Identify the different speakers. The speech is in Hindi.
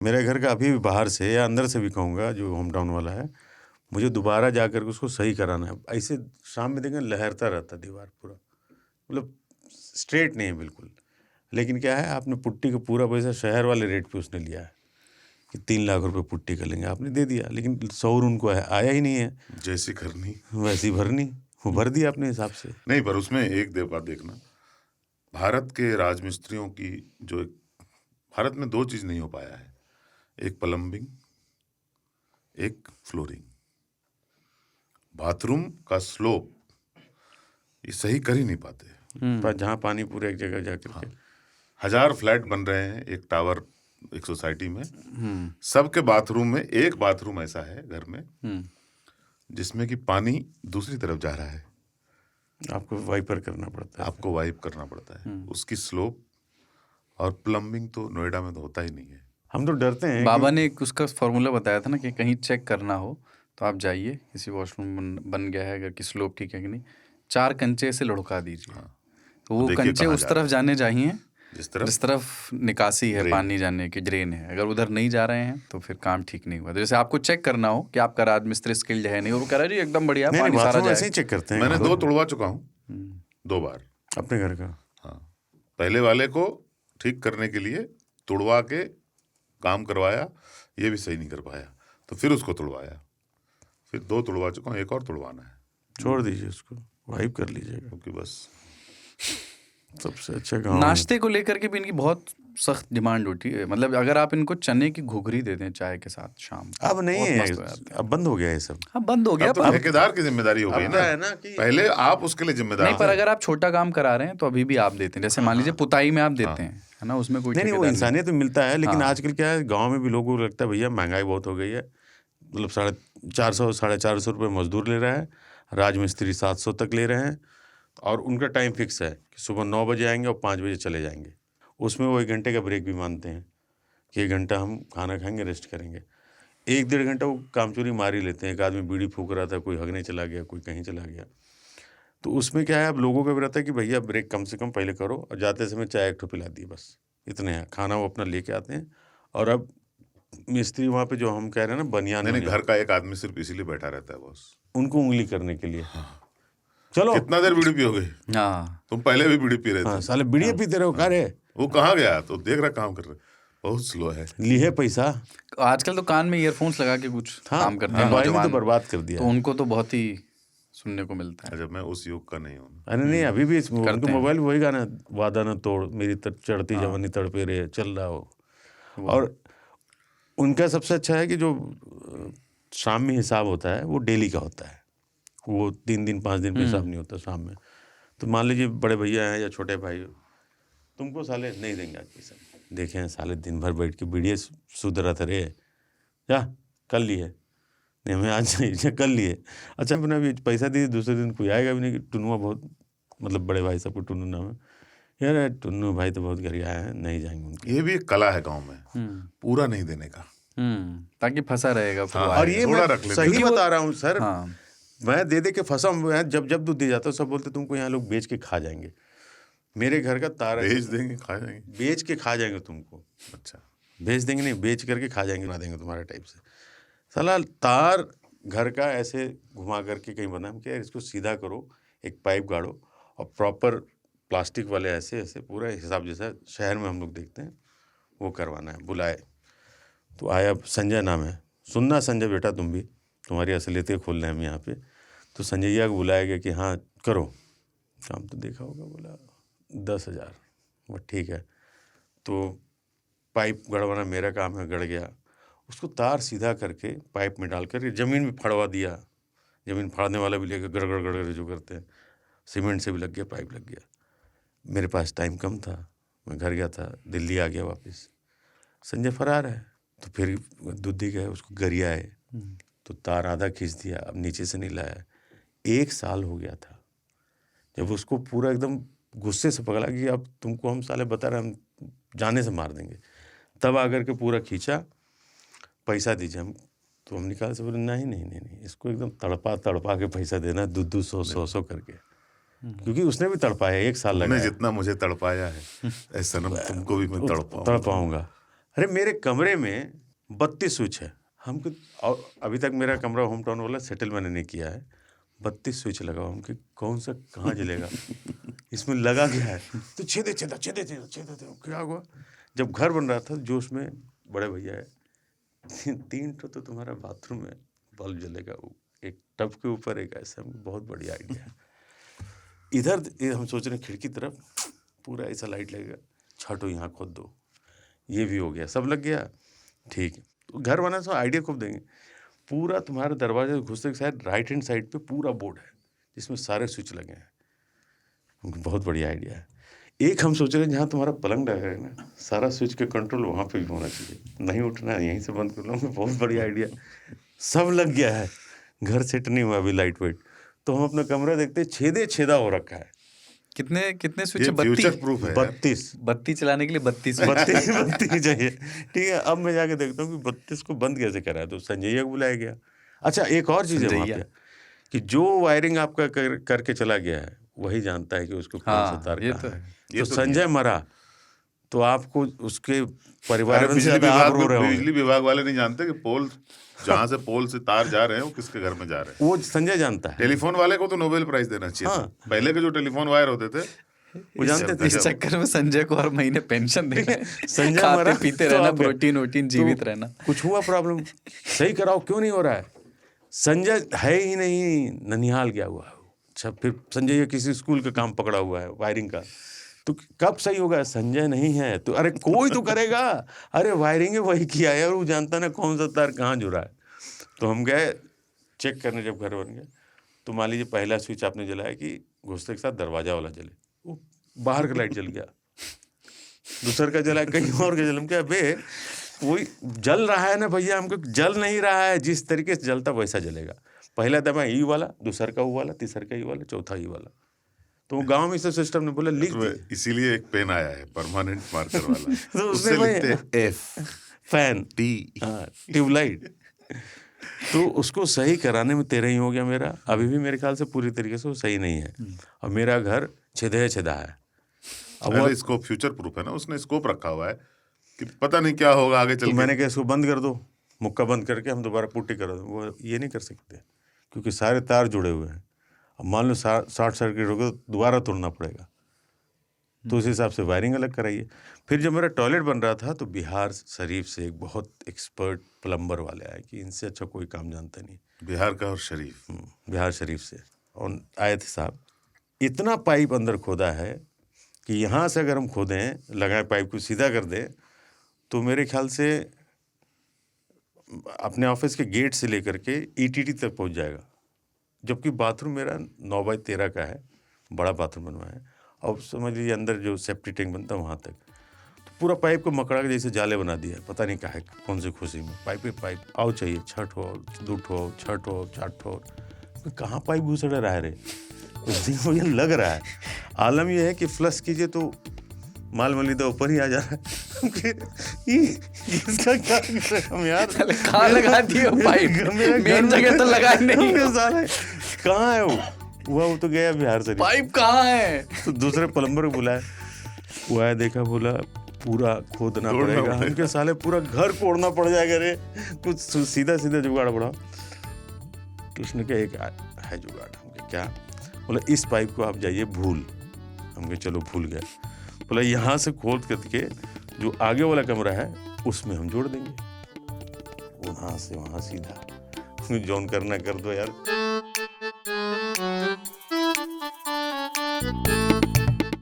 Speaker 1: मेरे घर का अभी भी बाहर से या अंदर से भी कहूँगा, जो होम टाउन वाला है, मुझे दोबारा जा कर के उसको सही कराना है। ऐसे शाम में देखें लहरता रहता दीवार पूरा, मतलब स्ट्रेट नहीं है बिल्कुल। लेकिन क्या है, आपने पुट्टी का पूरा पैसा शहर वाले रेट पे उसने लिया है कि 3 लाख रुपए पुट्टी कर लेंगे, आपने दे दिया, लेकिन शौर उनको आया ही नहीं है।
Speaker 2: जैसी करनी
Speaker 1: वैसी भरनी, वो भर दिया अपने हिसाब से।
Speaker 2: नहीं, पर उसमें एक बात देखना, भारत के राजमिस्त्रियों की जो भारत में 2 चीज नहीं हो पाया है, एक प्लम्बिंग, एक फ्लोरिंग। बाथरूम का स्लोप ये सही कर ही नहीं पाते।
Speaker 1: पर जहाँ पानी पूरे एक जगह जाकर के
Speaker 2: 1000 फ्लैट बन रहे हैं एक टावर, एक सोसाइटी में, सबके बाथरूम में एक बाथरूम ऐसा है घर में जिसमें कि पानी दूसरी तरफ जा रहा है,
Speaker 1: आपको वाइपर करना पड़ता है,
Speaker 2: आपको वाइप करना पड़ता है उसकी स्लोप। और प्लम्बिंग तो नोएडा में तो होता ही नहीं है।
Speaker 1: हम तो डरते हैं।
Speaker 3: बाबा ने एक उसका फॉर्मूला बताया था ना कि कहीं चेक करना हो तो आप जाइए, किसी वॉशरूम बन गया है अगर की स्लोप ठीक है कि नहीं, 4 कंचे से लुढ़का दीजिए। तो वो कंचे उस तरफ जाने चाहिए जिस तरफ निकासी है, पानी जाने की ड्रेन है। अगर उधर नहीं जा रहे हैं तो फिर काम ठीक नहीं हुआ। तो जैसे आपको चेक करना हो कि आपका राजमिस्त्री स्किल्ड है नहीं, और वो कह रहा है जी एकदम बढ़िया पानी सारा जाए।
Speaker 1: ऐसे ही चेक करते हैं।
Speaker 2: मैंने 2 तुड़वा चुका हूँ 2 बार
Speaker 1: अपने घर का।
Speaker 2: हाँ, पहले वाले को ठीक करने के लिए तुड़वा के काम करवाया, ये भी सही नहीं कर पाया तो फिर उसको तुड़वाया, फिर 2 तुड़वा चुका हूँ, एक और तुड़वाना है।
Speaker 1: छोड़ दीजिए उसको, वाइप कर लीजिएगा,
Speaker 2: क्योंकि बस
Speaker 1: सबसे अच्छा गाँव।
Speaker 3: नाश्ते को लेकर के भी इनकी बहुत सख्त डिमांड होती है। मतलब अगर आप इनको चने की घुघरी दे दें चाय के साथ शाम,
Speaker 1: अब नहीं है, अब बंद हो गया ये सब।
Speaker 3: अब बंद हो गया,
Speaker 2: तो ठेकेदार की जिम्मेदारी हो गई ना कि पहले आप उसके लिए जिम्मेदार
Speaker 3: नहीं, पर अगर आप छोटा काम करा रहे हैं तो अभी भी आप देते हैं। जैसे मान लीजिए पुताई में आप देते हैं, है ना, उसमें कोई
Speaker 1: नहीं, वो इंसानियत में मिलता है। लेकिन आजकल क्या है, गाँव में भी लोगों को लगता है भैया महंगाई बहुत हो गई है, मतलब 450 450 रुपये मजदूर ले रहा है, राजमिस्त्री 700 तक ले रहे हैं, और उनका टाइम फिक्स है कि सुबह 9 बजे आएंगे और 5 बजे चले जाएंगे। उसमें वो 1 घंटे का ब्रेक भी मानते हैं कि 1 घंटा हम खाना खाएंगे, रेस्ट करेंगे। 1-1.5 घंटा वो कामचोरी मार ही लेते हैं। एक आदमी बीड़ी फूंक रहा था, कोई हगने चला गया, कोई कहीं चला गया। तो उसमें क्या है, अब लोगों का भी रहता है कि भैया ब्रेक कम से कम पहले करो, और जाते समय चाय एक ठो पिला दी, बस इतने हैं। खाना वो अपना लेके आते हैं। और अब मिस्त्री वहाँ पे जो हम कह रहे हैं ना, बनियान
Speaker 2: नहीं, घर का एक आदमी सिर्फ इसीलिए बैठा रहता है बॉस,
Speaker 1: उनको उंगली करने के लिए। चलो
Speaker 2: कितना देर बीड़ी पियोगे?
Speaker 3: हाँ,
Speaker 2: तुम पहले भी बीड़ी पी रहे थे।
Speaker 1: साले बीड़ी पीते रहो, का रे
Speaker 2: वो कहाँ गया? तो देख रहा काम कर रहे, बहुत स्लो है।
Speaker 1: लिए पैसा।
Speaker 3: आजकल तो कान में ईयरफोन्स लगा के कुछ काम करते हैं
Speaker 1: मोबाइल ने
Speaker 3: नौजवान,
Speaker 1: तो बर्बाद कर दिया।
Speaker 3: तो उनको तो बहुत ही सुनने को मिलता है।
Speaker 2: जब मैं उस युग का नहीं हूँ।
Speaker 1: अरे नहीं, अभी भी उनको मोबाइल वही गाना, वादा न तोड़ मेरी चढ़ती जवानी तड़पे रे, चल रहा हो। और उनका सबसे अच्छा है कि जो शाम में हिसाब होता है वो डेली का होता है, वो 3 दिन 5 दिन पे हिसाब नहीं होता शाम में। तो मान लीजिए बड़े भैया हैं या छोटे भाई, तुमको साले नहीं देंगे आज पैसा। देखें साले दिन भर बैठ के बीड़िए सुधरा था रे, क्या कर लिए? नहीं हमें आज नहीं, कर लिए। अच्छा अपना भी पैसा दिए, दूसरे दिन कोई आएगा भी नहीं कि टुन्नुआ बहुत, मतलब बड़े भाई सबको टुन्नू नाम है, यार टुन्नू भाई तो बहुत गरिया है, नहीं जाएंगे उनके।
Speaker 2: ये भी एक कला है गाँव में, पूरा नहीं देने का,
Speaker 3: ताकि फंसा रहेगा।
Speaker 1: और ये मैं सही बता रहा हूँ सर, मैं दे के फंसा हूँ। जब दूध दे जाता हूँ सब बोलते तुमको यहाँ लोग बेच के खा जाएंगे। मेरे घर का तार
Speaker 2: बेच देंगे, खा जाएंगे,
Speaker 1: बेच के खा जाएंगे तुमको।
Speaker 2: अच्छा,
Speaker 1: बेच देंगे नहीं, बेच करके खा जाएंगे, बना देंगे तुम्हारे टाइप से। साला तार घर का ऐसे घुमा करके कहीं बना, हम क्या इसको सीधा करो, एक पाइप गाड़ो, और प्रॉपर प्लास्टिक वाले ऐसे ऐसे पूरा हिसाब जैसा शहर में हम लोग देखते हैं वो करवाना है। बुलाए तो आया, संजय नाम है, सुनना संजय बेटा तुम भी, तुम्हारी असलियतें खोल रहे हैं हम यहाँ पे। तो संजैया को बुलाया गया कि हाँ करो काम, तो देखा होगा, बोला 10,000। वो ठीक है, तो पाइप गड़वाना मेरा काम है, गड़ गया, उसको तार सीधा करके पाइप में डाल कर ज़मीन में फड़वा दिया। ज़मीन फाड़ने वाला भी लेकर गड़गड़ गड़गड़ जो करते हैं, सीमेंट से भी लग गया, पाइप लग गया। मेरे पास टाइम कम था, मैं घर गया था, दिल्ली आ गया वापस। संजय फरार है। तो फिर दूधी गए, उसको गरियाए, तो तार आधा खींच दिया, अब नीचे से नहीं लाया। 1 साल हो गया था जब उसको पूरा एकदम गुस्से से पकड़ा कि अब तुमको हम साले बता रहे हम जाने से मार देंगे, तब आकर के पूरा खींचा, पैसा दीजिए हम। तो हम निकाल से बोले नहीं, इसको एकदम तड़पा के पैसा देना, 200-100 करके, क्योंकि उसने भी तड़पाया, 1 साल लगा।
Speaker 2: जितना मुझे तड़पाया है ऐसा तुमको भी मैं तड़पाऊंगा।
Speaker 1: अरे मेरे कमरे में 32 स्विच है, हमको और अभी तक मेरा कमरा होम टाउन वाला सेटल मैंने नहीं किया है। 32 स्विच लगा हुआ, हमको कौन सा कहाँ जलेगा, इसमें लगा क्या है, तो छेदे क्या हुआ। जब घर बन रहा था जोश में, बड़े भैया है 3 तो तुम्हारा बाथरूम में बल्ब जलेगा, एक टब के ऊपर एक ऐसा, बहुत बढ़िया आइडिया है। इधर हम सोच रहे हैं खिड़की तरफ पूरा ऐसा लाइट लगेगा, छठो यहाँ खोद दो, ये भी हो गया, सब लग गया, ठीक है। तो घर बना तो आइडिया खूब देंगे। पूरा तुम्हारे दरवाजे से घुसने के साइड राइट हैंड साइड पे पूरा बोर्ड है जिसमें सारे स्विच लगे हैं, बहुत बढ़िया आइडिया है। एक हम सोच रहे हैं जहाँ तुम्हारा पलंग लगा है ना, सारा स्विच के कंट्रोल वहाँ पे भी होना चाहिए, नहीं उठना है, यहीं से बंद कर लो, बहुत बढ़िया आइडिया। सब लग गया है, घर सेट नहीं हुआ अभी लाइट वाइट, तो हम अपना कमरा देखते छेदा हो रखा है।
Speaker 3: कितने स्विच
Speaker 2: ये
Speaker 3: है?
Speaker 2: फ्यूचर प्रूफ है।
Speaker 1: 32
Speaker 3: बत्ती चलाने के लिए 32
Speaker 1: बत्ती चाहिए, ठीक है। अब मैं जाके देखता हूँ कि 32 को बंद कैसे करा है, तो संजैया को बुलाया गया। अच्छा एक और चीज़ है वहाँ पे कि जो वायरिंग आपका करके चला गया है वही जानता है कि उसको कौन सा तार
Speaker 3: ये
Speaker 1: कहाँ
Speaker 3: तो
Speaker 1: है।
Speaker 3: है।
Speaker 1: तो संजय मरा तो आपको उसके परिवार से ज़्यादा आप रो रहे होंगे।
Speaker 2: बिजली विभाग वाले नहीं जानते कि पोल जहाँ से पोल से तार जा रहे हैं वो किसके घर में जा रहे हैं,
Speaker 1: वो संजय जानता है।
Speaker 2: टेलीफोन वाले को तो नोबेल प्राइज देना चाहिए था। पहले के जो टेलीफोन वायर होते थे
Speaker 1: वो जानते थे।
Speaker 3: इस चक्कर में संजय को हर महीने पेंशन देना,
Speaker 1: संजय
Speaker 3: खाते
Speaker 1: मरा
Speaker 3: पीते
Speaker 1: तो
Speaker 3: रहना,
Speaker 1: आप-
Speaker 3: प्रोटीन वोटीन, जीवित रहना।
Speaker 1: कुछ हुआ प्रॉब्लम, सही कराओ, क्यों नहीं हो रहा है। संजय है ही नहीं, ननिहाल गया हुआ है। अच्छा फिर संजय ये किसी स्कूल का काम पकड़ा हुआ है वायरिंग का, तो कब सही होगा, संजय नहीं है तो अरे कोई तो करेगा। अरे वायरिंग वही किया है और वो जानता ना कौन सा तार कहाँ जुड़ा है। तो हम गए चेक करने, जब घर बन गया तो मान लीजिए पहला स्विच आपने जलाया कि घुसते के साथ दरवाजा वाला जले, वो बाहर का लाइट जल गया, दूसर का जला कहीं और का जल, क्या बे वही जल रहा है ना भैया, हमको जल नहीं रहा है, जिस तरीके से जलता वैसा जलेगा। पहला दबा ई वाला, दूसर का वो वाला, तीसर का ई वाला, चौथा ई वाला। तो गांव में इस सिस्टम ने बोला लिख दीजिए।
Speaker 2: इसीलिए एक पेन आया है परमानेंट मार्कर वाला,
Speaker 1: तो
Speaker 2: उससे
Speaker 1: उसमें
Speaker 2: लिखते हैं एफ
Speaker 1: फैन
Speaker 2: टी,
Speaker 1: हाँ ट्यूबलाइट। तो उसको सही कराने में 13 ही हो गया मेरा, अभी भी मेरे ख्याल से पूरी तरीके से वो सही नहीं है, और मेरा घर छेदा है। अब वो
Speaker 2: अरे इसको फ्यूचर प्रूफ है ना, उसने स्कोप रखा हुआ है कि पता नहीं क्या होगा आगे चल
Speaker 1: तो
Speaker 2: के।
Speaker 1: मैंने कहा इसको बंद कर दो, मुक्का बंद करके हम दोबारा पुट्टी करा दो। वो ये नहीं कर सकते क्योंकि सारे तार जुड़े हुए हैं। अब मान लो शॉर्ट सर्किट हो गया तो दोबारा तोड़ना पड़ेगा, तो उस हिसाब से वायरिंग अलग कराइए। फिर जब मेरा टॉयलेट बन रहा था तो बिहार शरीफ से एक बहुत एक्सपर्ट प्लम्बर वाले आए कि इनसे अच्छा कोई काम जानता नहीं,
Speaker 2: बिहार का और शरीफ,
Speaker 1: बिहार शरीफ से, और आए थे साहब। इतना पाइप अंदर खोदा है कि यहाँ से अगर हम खोदें, लगाए पाइप को सीधा कर दें तो मेरे ख्याल से अपने ऑफिस के गेट से लेकर के ईटीटी तक पहुँच जाएगा। जबकि बाथरूम मेरा 9x13 का है, बड़ा बाथरूम बनवाया है, और समझ लीजिए अंदर जो सेफ्टी टैंक बनता है वहाँ तक, तो पूरा पाइप को मकड़ा के जैसे जाले बना दिया है। पता नहीं क्या है, कौन सी खुशी में पाइप पे पाइप आओ चाहिए, 6 ठो 2 ठो 6 ठो 4 ठो, कहाँ पाइप घुस रहा है रे, मुझे लग रहा है। आलम यह है कि फ्लश कीजिए तो माल मलिदा ऊपर ही आ जा रहा है। इसका क्या करें हम यार,
Speaker 3: कहाँ लगा दिए पाइप, मेन जगह तो लगा नहीं।
Speaker 1: कहाँ है वो तो गया बिहार से।
Speaker 3: पाइप कहाँ है?
Speaker 1: तो दूसरे प्लम्बर को बुलाया, वो आया, देखा, बोला पूरा खोदना पड़ेगा, हमके साले पूरा घर कोड़ना पड़ जाएगा रे, कुछ सीधा जुगाड़ बढ़ाओ। तो उसने कहा एक है जुगाड़। हमके क्या? बोला इस पाइप को आप जाइए भूल। हमके चलो भूल गए। बोला यहाँ से खोद करके जो आगे वाला कमरा है उसमें हम जोड़ देंगे, वहाँ से वहाँ सीधा। जॉन करना कर दो यार।